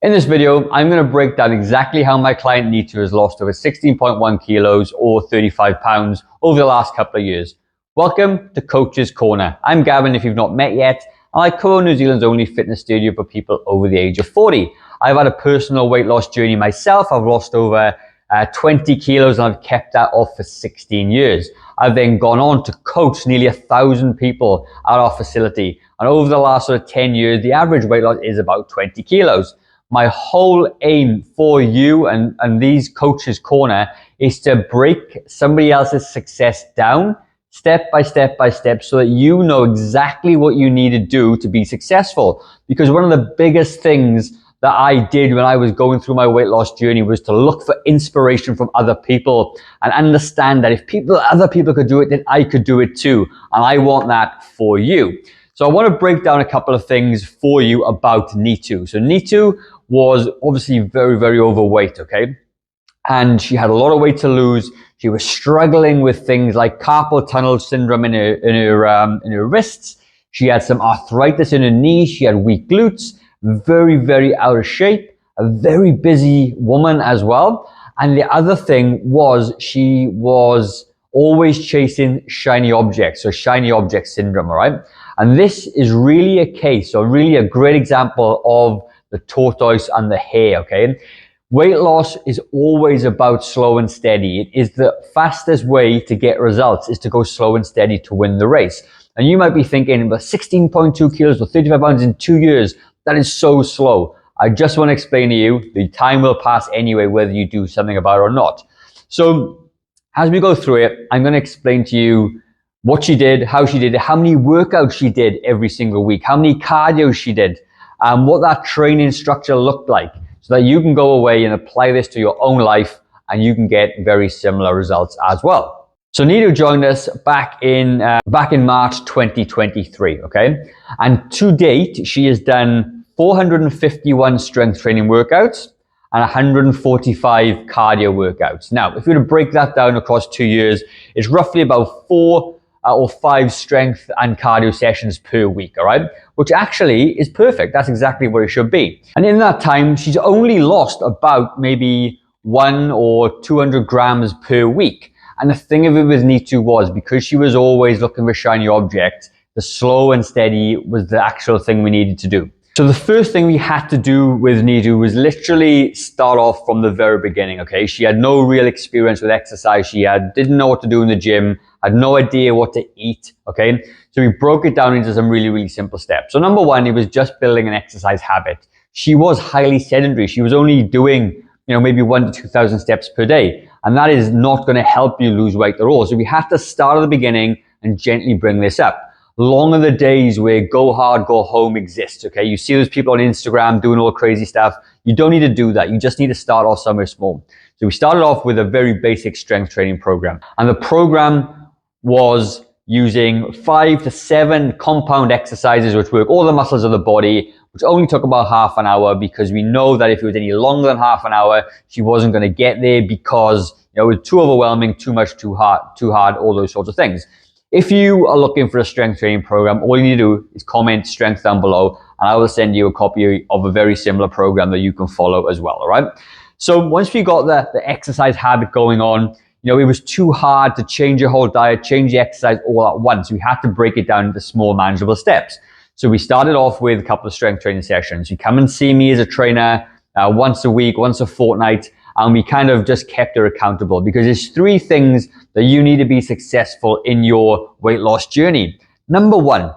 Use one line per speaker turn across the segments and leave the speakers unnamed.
In this video, I'm going to break down exactly how my client Neetu has lost over 16.1 kilos or 35 pounds over the last couple of years. Welcome to Coach's Corner. I'm Gavin if you've not met yet, and I cover New Zealand's only fitness studio for people over the age of 40. I've had a personal weight loss journey myself. I've lost over 20 kilos and I've kept that off for 16 years. I've then gone on to coach nearly 1,000 people at our facility. And over the last sort of 10 years, the average weight loss is about 20 kilos. My whole aim for you and these Coaches Corner is to break somebody else's success down step by step by step so that you know exactly what you need to do to be successful. Because one of the biggest things that I did when I was going through my weight loss journey was to look for inspiration from other people and understand that if other people could do it, then I could do it too. And I want that for you. So I want to break down a couple of things for you about Neetu. So Neetu was obviously very, very overweight, okay? And she had a lot of weight to lose. She was struggling with things like carpal tunnel syndrome in her wrists. She had some arthritis in her knees. She had weak glutes, very, very out of shape, a very busy woman as well. And the other thing was she was always chasing shiny objects, so shiny object syndrome, all right? And this is really a case, or really a great example of the tortoise and the hare, okay? Weight loss is always about slow and steady. It is the fastest way to get results, is to go slow and steady to win the race. And you might be thinking, but 16.2 kilos or 35 pounds in 2 years, that is so slow. I just want to explain to you, the time will pass anyway, whether you do something about it or not. So as we go through it, I'm going to explain to you what she did, how she did it, how many workouts she did every single week, how many cardio she did, what that training structure looked like, so that you can go away and apply this to your own life and you can get very similar results as well. So Neetu joined us back in March 2023, okay? And to date, she has done 451 strength training workouts and 145 cardio workouts. Now, if you were to break that down across 2 years, it's roughly about 4 or 5 strength and cardio sessions per week, all right? Which actually is perfect. That's exactly where it should be. And in that time, she's only lost about maybe 1 or 200 grams per week. And the thing of it with Neetu was, because she was always looking for shiny objects, the slow and steady was the actual thing we needed to do. So the first thing we had to do with Neetu was literally start off from the very beginning, okay? She had no real experience with exercise. She didn't know what to do in the gym, had no idea what to eat, okay? So we broke it down into some really, really simple steps. So number one, it was just building an exercise habit. She was highly sedentary. She was only doing, maybe 1,000 to 2,000 steps per day. And that is not going to help you lose weight at all. So we have to start at the beginning and gently bring this up. Long are the days where go hard, go home exists, okay? You see those people on Instagram doing all crazy stuff. You don't need to do that. You just need to start off somewhere small. So we started off with a very basic strength training program. And the program was using 5 to 7 compound exercises which work all the muscles of the body, which only took about half an hour, because we know that if it was any longer than half an hour, she wasn't going to get there because it was too overwhelming, too much, too hard, all those sorts of things. If you are looking for a strength training program, all you need to do is comment strength down below, and I will send you a copy of a very similar program that you can follow as well, all right? So once we got the exercise habit going on, it was too hard to change your whole diet, change the exercise all at once. We had to break it down into small, manageable steps. So we started off with a couple of strength training sessions. You come and see me as a trainer once a week, once a fortnight, and we kind of just kept her accountable, because there's 3 things that you need to be successful in your weight loss journey. Number 1,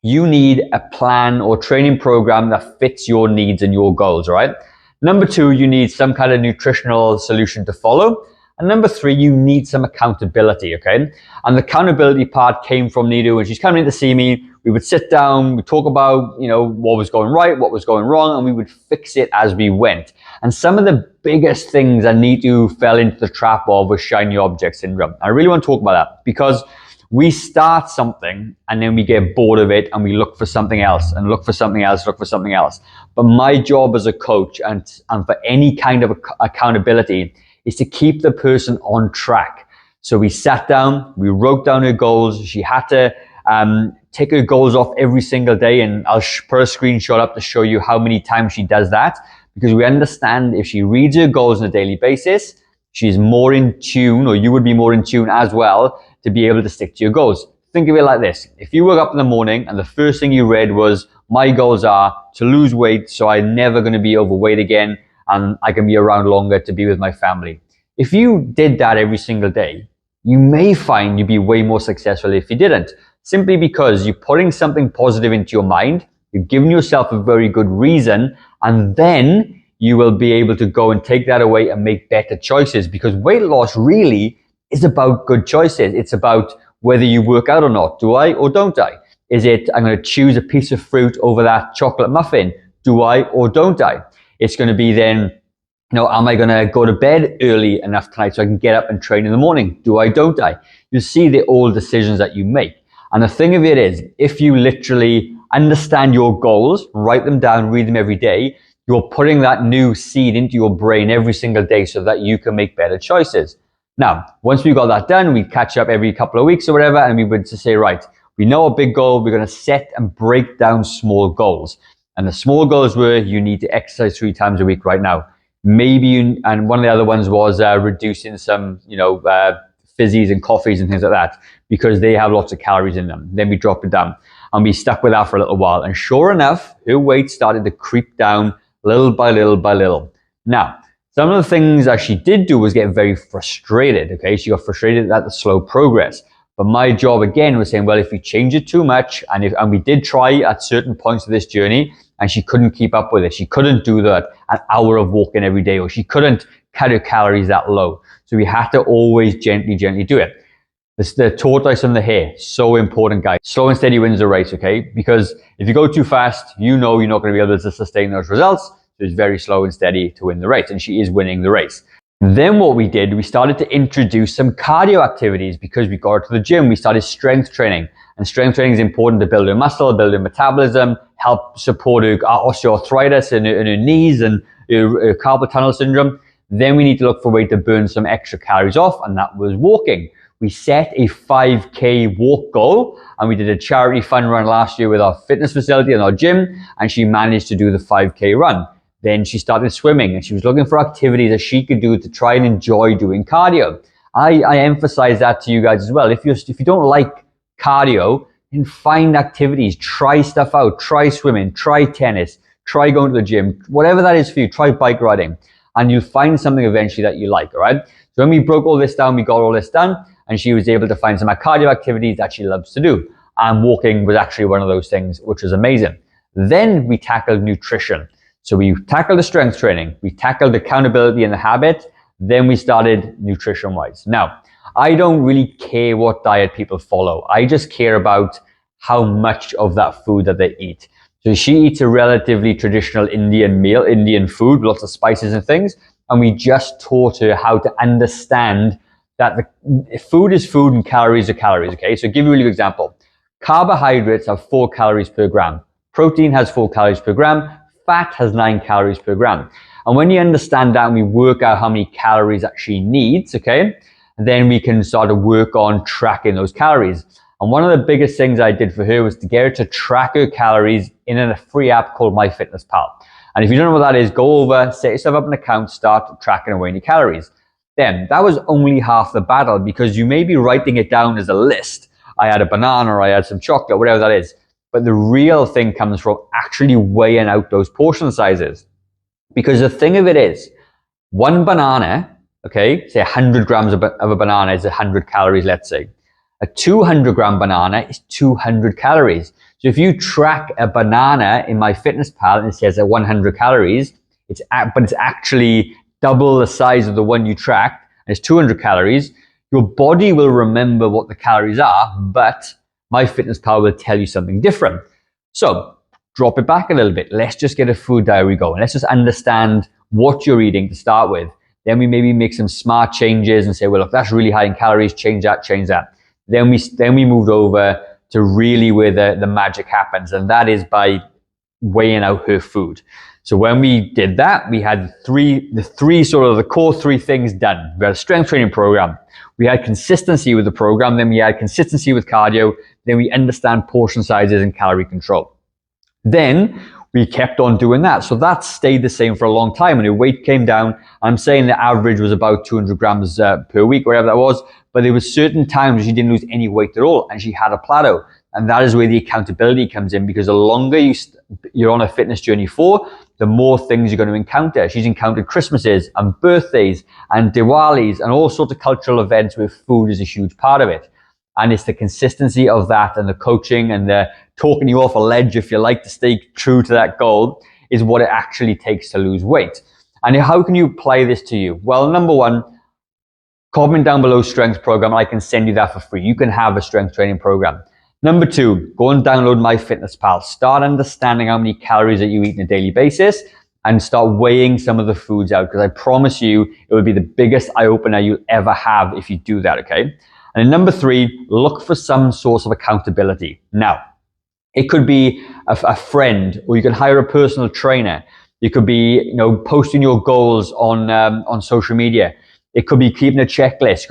you need a plan or training program that fits your needs and your goals, all right? Number 2, you need some kind of nutritional solution to follow. And number 3, you need some accountability, okay? And the accountability part came from Neetu. When she's coming in to see me, we would sit down, we'd talk about, what was going right, what was going wrong, and we would fix it as we went. And some of the biggest things that Neetu fell into the trap of was shiny object syndrome. I really want to talk about that, because we start something and then we get bored of it and we look for something else and look for something else, look for something else. But my job as a coach and for any kind of accountability is to keep the person on track. So we sat down, we wrote down her goals. She had to take her goals off every single day, and I'll put a screenshot up to show you how many times she does that. because we understand if she reads her goals on a daily basis, she's more in tune, or you would be more in tune as well, to be able to stick to your goals. Think of it like this. If you woke up in the morning and the first thing you read was, my goals are to lose weight so I'm never going to be overweight again and I can be around longer to be with my family. If you did that every single day, you may find you'd be way more successful if you didn't. Simply because you're putting something positive into your mind, you're giving yourself a very good reason, and then you will be able to go and take that away and make better choices, because weight loss really is about good choices. It's about whether you work out or not. Do I or don't I? Is it, I'm going to choose a piece of fruit over that chocolate muffin? Do I or don't I? It's going to be then, am I going to go to bed early enough tonight so I can get up and train in the morning? Do I, don't I? You see, they're all decisions that you make. And the thing of it is, if you literally understand your goals, write them down, read them every day, you're putting that new seed into your brain every single day so that you can make better choices. Now, once we got that done, we catch up every couple of weeks or whatever, and we would just say, right, we know a big goal, we're going to set and break down small goals. And the small goals were, you need to exercise 3 times a week right now. Maybe and one of the other ones was reducing some, fizzies and coffees and things like that, because they have lots of calories in them. Then we dropped it down and we stuck with that for a little while. And sure enough, her weight started to creep down little by little by little. Now, some of the things that she did do was get very frustrated. Okay, she got frustrated at the slow progress. But my job again was saying, well, if we change it too much, and we did try at certain points of this journey, and she couldn't keep up with it. She couldn't do that an hour of walking every day, or she couldn't cut her calories that low. So we had to always gently do it. It's the tortoise and the hare. So important, guys. Slow and steady wins the race, okay? Because if you go too fast, you're not going to be able to sustain those results. So it's very slow and steady to win the race. And she is winning the race. Then what we did, we started to introduce some cardio activities because we got to the gym. We started strength training. And strength training is important to build her muscle, build her metabolism, help support her osteoarthritis in her knees and her carpal tunnel syndrome. Then we need to look for a way to burn some extra calories off, and that was walking. We set a 5K walk goal, and we did a charity fun run last year with our fitness facility and our gym, and she managed to do the 5K run. Then she started swimming, and she was looking for activities that she could do to try and enjoy doing cardio. I emphasize that to you guys as well. If you don't like cardio, then find activities, try stuff out, try swimming, try tennis, try going to the gym, whatever that is for you, try bike riding, and you'll find something eventually that you like, all right? So when we broke all this down, we got all this done, and she was able to find some cardio activities that she loves to do. And walking was actually one of those things, which was amazing. Then we tackled nutrition. So we tackled the strength training, we tackled accountability and the habit, then we started nutrition-wise. Now, I don't really care what diet people follow. I just care about how much of that food that they eat. So she eats a relatively traditional Indian meal, Indian food, lots of spices and things. And we just taught her how to understand that the food is food and calories are calories, okay? So I'll give you a really good example. Carbohydrates have 4 calories per gram. Protein has 4 calories per gram. Fat has 9 calories per gram. And when you understand that and we work out how many calories that she needs, okay, then we can start to work on tracking those calories. And one of the biggest things I did for her was to get her to track her calories in a free app called MyFitnessPal. And if you don't know what that is, go over, set yourself up an account, start tracking away your calories. Then that was only half the battle, because you may be writing it down as a list. I had a banana, or I had some chocolate, whatever that is. But the real thing comes from actually weighing out those portion sizes. Because the thing of it is, one banana, okay, say 100 grams of a banana is 100 calories, let's say. A 200 gram banana is 200 calories. So if you track a banana in MyFitnessPal and it says 100 calories, but it's actually double the size of the one you tracked, and it's 200 calories, your body will remember what the calories are, but MyFitnessPal will tell you something different. So drop it back a little bit. Let's just get a food diary going. Let's just understand what you're eating to start with. Then we maybe make some smart changes and say, well, if that's really high in calories, change that, change that. Then we moved over to really where the magic happens, and that is by weighing out her food. So when we did that, we had the core 3 things done. We had a strength training program. We had consistency with the program. Then we had consistency with cardio. Then we understand portion sizes and calorie control. Then we kept on doing that. So that stayed the same for a long time. And her weight came down. I'm saying the average was about 200 grams per week, whatever that was. But there was certain times she didn't lose any weight at all, and she had a plateau. And that is where the accountability comes in, because the longer you're on a fitness journey for, the more things you're going to encounter. She's encountered Christmases and birthdays and Diwalis and all sorts of cultural events where food is a huge part of it. And it's the consistency of that and the coaching and the talking you off a ledge, if you like, to stay true to that goal is what it actually takes to lose weight. And how can you apply this to you? Well, number one, comment down below strength program. I can send you that for free. You can have a strength training program. Number two, go and download MyFitnessPal. Start understanding how many calories that you eat on a daily basis and start weighing some of the foods out, because I promise you it will be the biggest eye-opener you'll ever have if you do that, okay? And then number three, look for some source of accountability. Now, it could be a friend, or you can hire a personal trainer. It could be, posting your goals on social media. It could be keeping a checklist.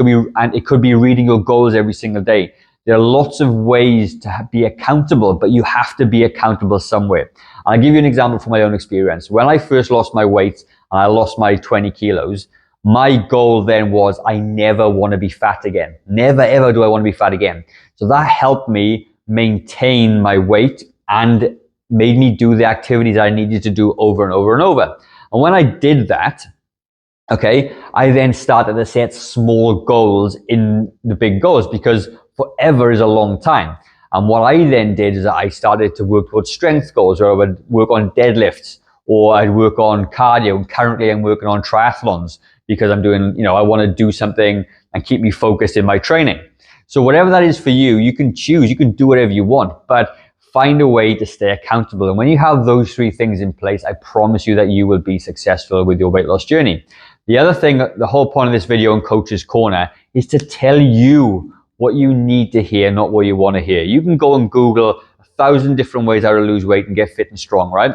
It could be reading your goals every single day. There are lots of ways to be accountable, but you have to be accountable somewhere. I'll give you an example from my own experience. When I first lost my weight and I lost my 20 kilos, my goal then was I never want to be fat again. Never, ever do I want to be fat again. So that helped me maintain my weight and made me do the activities I needed to do over and over and over. And when I did that, okay, I then started to set small goals in the big goals, because forever is a long time. And what I then did is I started to work towards strength goals, or I would work on deadlifts, or I'd work on cardio. And currently I'm working on triathlons because I'm doing, I want to do something and keep me focused in my training. So whatever that is for you, you can choose, you can do whatever you want, but find a way to stay accountable. And when you have those three things in place, I promise you that you will be successful with your weight loss journey. The other thing, the whole point of this video on Coach's Corner is to tell you what you need to hear, not what you want to hear. You can go and Google 1,000 different ways how to lose weight and get fit and strong, right?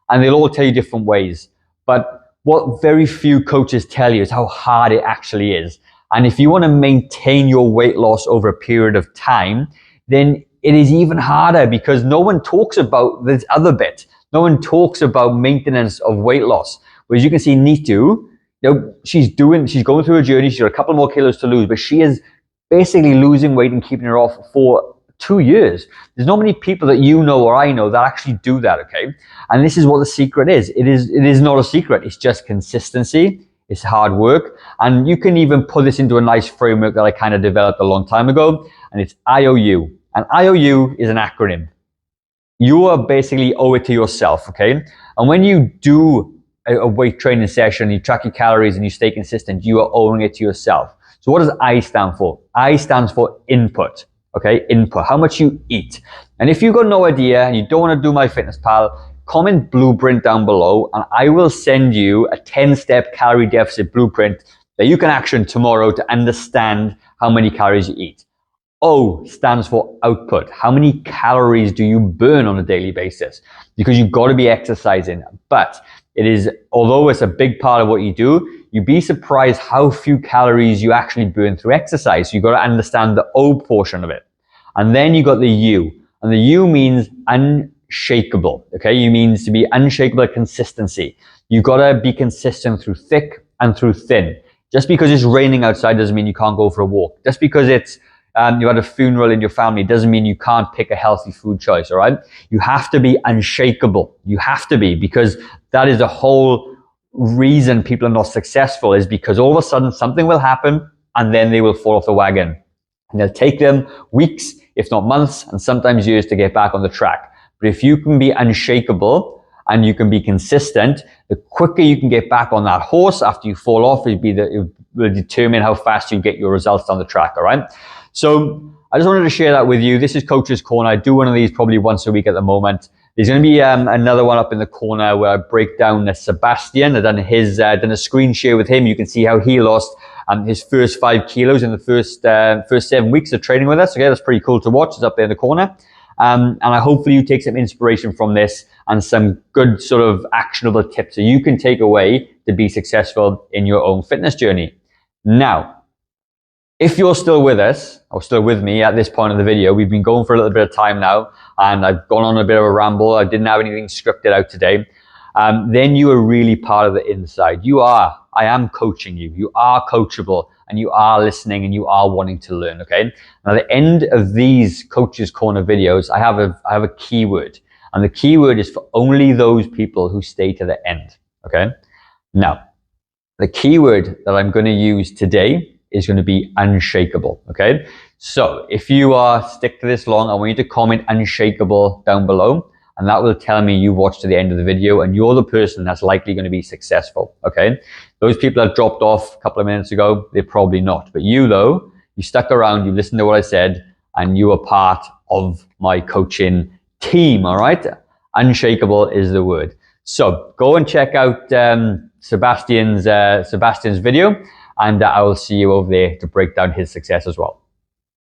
And they'll all tell you different ways. But what very few coaches tell you is how hard it actually is. And if you want to maintain your weight loss over a period of time, then it is even harder, because no one talks about this other bit. No one talks about maintenance of weight loss. Whereas you can see Neetu, she's going through a journey. She's got a couple more kilos to lose, but she is basically losing weight and keeping her off for 2 years. There's not many people that you know or I know that actually do that, okay? And this is what the secret is. It is not a secret. It's just consistency. It's hard work. And you can even put this into a nice framework that I kind of developed a long time ago, and it's IOU. And IOU is an acronym. You are basically owe it to yourself, okay? And when you do a weight training session, you track your calories and you stay consistent, you are owing it to yourself. So what does I stand for? I stands for input, okay? Input, how much you eat. And if you've got no idea and you don't want to do MyFitnessPal, comment blueprint down below and I will send you a 10-step calorie deficit blueprint that you can action tomorrow to understand how many calories you eat. O stands for output. How many calories do you burn on a daily basis? Because you've got to be exercising. But although it's a big part of what you do, you'd be surprised how few calories you actually burn through exercise. You've got to understand the O portion of it. And then you got the U. And the U means unshakable. Okay, you means to be unshakable consistency. You've got to be consistent through thick and through thin. Just because it's raining outside doesn't mean you can't go for a walk. Just because you had a funeral in your family doesn't mean you can't pick a healthy food choice, all right? You have to be unshakable. You have to be, because that is the whole reason people are not successful, is because all of a sudden something will happen and then they will fall off the wagon. And it'll take them weeks, if not months, and sometimes years to get back on the track. But if you can be unshakable and you can be consistent, the quicker you can get back on that horse after you fall off, it will determine how fast you get your results down the track, all right? So I just wanted to share that with you. This is Coach's Corner. I do one of these probably once a week at the moment. There's going to be another one up in the corner where I break down Sebastian. I've done a screen share with him. You can see how he lost his first 5 kilos in the first 7 weeks of training with us. Okay, that's pretty cool to watch. It's up there in the corner. And hopefully you take some inspiration from this and some good sort of actionable tips that you can take away to be successful in your own fitness journey. Now, If you're still with us, or still with me at this point of the video, we've been going for a little bit of time now, and I've gone on a bit of a ramble. I didn't have anything scripted out today. Then you are really part of the inside. I am coaching you. You are coachable, and you are listening, and you are wanting to learn, okay? Now, at the end of these Coach's Corner videos, I have a keyword, and the keyword is for only those people who stay to the end, okay? Now, the keyword that I'm going to use today is going to be unshakable, okay? So if you stick to this long, I want you to comment unshakable down below, and that will tell me you watched to the end of the video and you're the person that's likely going to be successful, okay? Those people that dropped off a couple of minutes ago, they're probably not. But you though, you stuck around, you listened to what I said, and you are part of my coaching team, all right? Unshakable is the word. So go and check out Sebastian's video, and I will see you over there to break down his success as well.